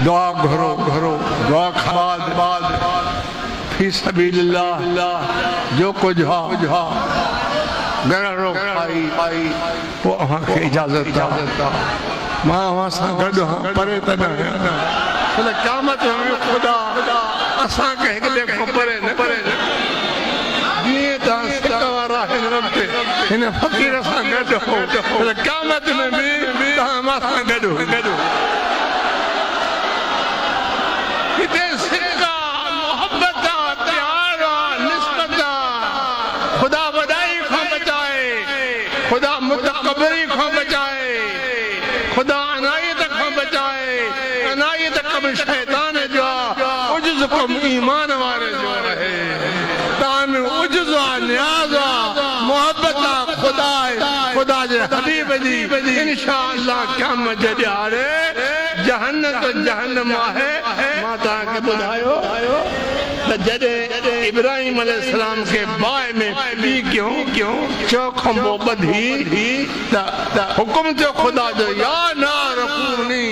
दुआ घरो घरो दुआ खाद बाद फी सबीलिल्लाह जो कुछ हा गरो खाई वो अहां के इजाजत मां वहां सा गड हां परे त न चले क़यामत में खुदा असां के एक देखो परे न दिए ता सवारा है रब ते इन फकीर सा गड हो चले क़यामत में भी ता मां सा गड खुदा मुतकब्बरी को बचाए, खुदा अनायत को बचाए, अनायत कब शैतान जो उज्ज कम ईमान वाले जो रहे ताम उज्ज न्याज़ मोहब्बत खुदा जे हबीब जी इंशाअल्लाह क़यामत जे ॾियारे जहन्नम आहे मां तव्हांखे ॿुधायो जॾे इब्राहिम अलैहिस्सलाम के बाय में पी क्यों चो खंबो बधी हुकुम थियो खुदा जो या नार कूनी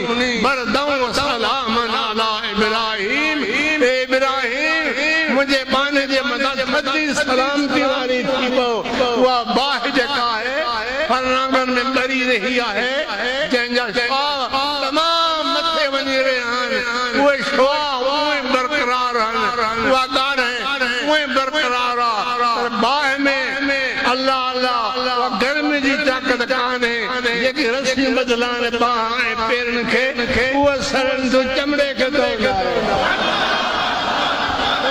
बरदम व सलामन अला इब्राहिम इब्राहिम मुझे बाने जे मदद मदी सलामती वाली थी वो बाह जेका है फरनांगन में बरी रही है जंजा तमाम मथे वनी रहे हैं वो शवा वो बरकरार हुआ गान है वो बरकरार बाह में अल्लाह अल्लाह गर्मी जी ताकत कान है ये कि रस्सी बदलान बाह पेरन के वो सरन तो चमड़े के तो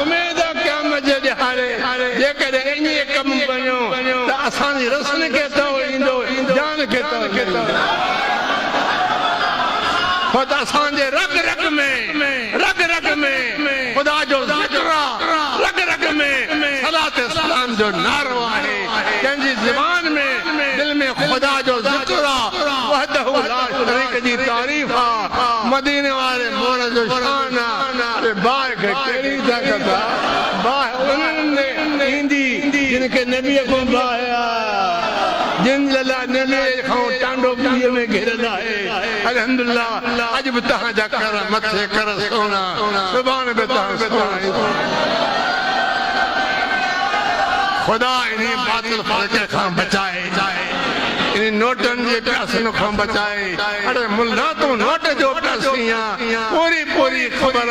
उम्मीद क्या मजे दिहारे ये करे इन्हीं कम बनो तो आसानी रस्न के तो इंदो जान के तो खुदा सांझे रग रग में खुदा जो ज़िक्रा रग में सलात सलाम जो नारो है कंजी ज़बान में दिल में खुदा जो ज़िक्रा वहदहु ला शरीक जी तारीफ मदीने वाले मोर जो शान अरे बाय के केड़ी ताकत बाय उन्होंने हिंदी जिनके नबी को बाया जिन लला नबी खां टांडो पिए में घेरदा है अल्हम्दुलिल्लाह आज भी तहां जा कर मथे कर सोना सुभान बेता खुदा इन्हीं बातिल फरके खां बचाए इन्हीं नोटन जे पैसों खां बचाए अरे मुल्ला तो नोट जो पैसियां पूरी खबर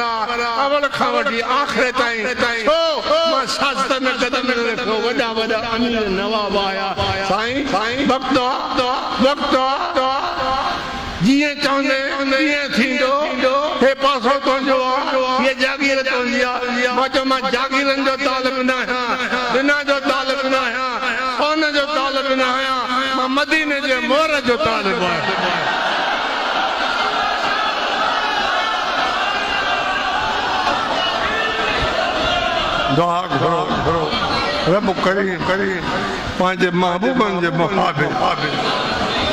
अवल खां वठी आखिर ताईं छो मां शास्त्र में कदम रखो वडा अमीर नवाब आया साईं वक्त जिए चाहंदे ये थींदो हे पासो तुंहिंजो ये जागीर तुंहिंजी आहे मां जागीरनि जो तालिब न आहियां दुनिया जो तालिब न आहियां सोन जो तालिब न आहियां मां मदीने जे मोर जो तालिब आहियां दुआ करो रब करीम पंहिंजे महबूबनि जे मुताबिक़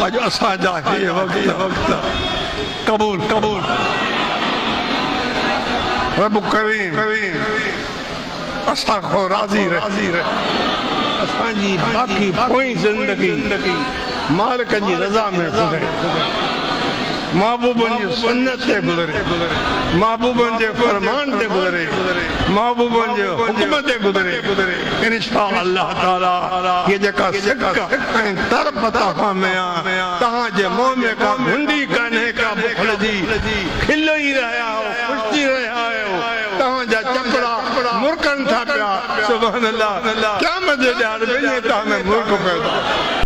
आज असांजा हे वक्त कबूल रब करीम असां को राज़ी रहे असांजी बाक़ी पोई ज़िंदगी मालिक जी रज़ा में गुज़रे महबूबनि जी सुन्नत ते गुज़रे महबूबनि जे फरमान ते गुज़रे महबूबनि जे हुक्म ते गुज़रे इंशाअल्लाह ताला ये जेका सिक ऐं तरफ तहां में तहां जे मुंह में का मुंडी कान्हे का बुखल जी खिलो ही रहिया हो खुशी रहिया हो तहां जा चपड़ा मुर्कन था पिया सुभान अल्लाह क़यामत जे ॾींहुं तहां में मुल्क पैदा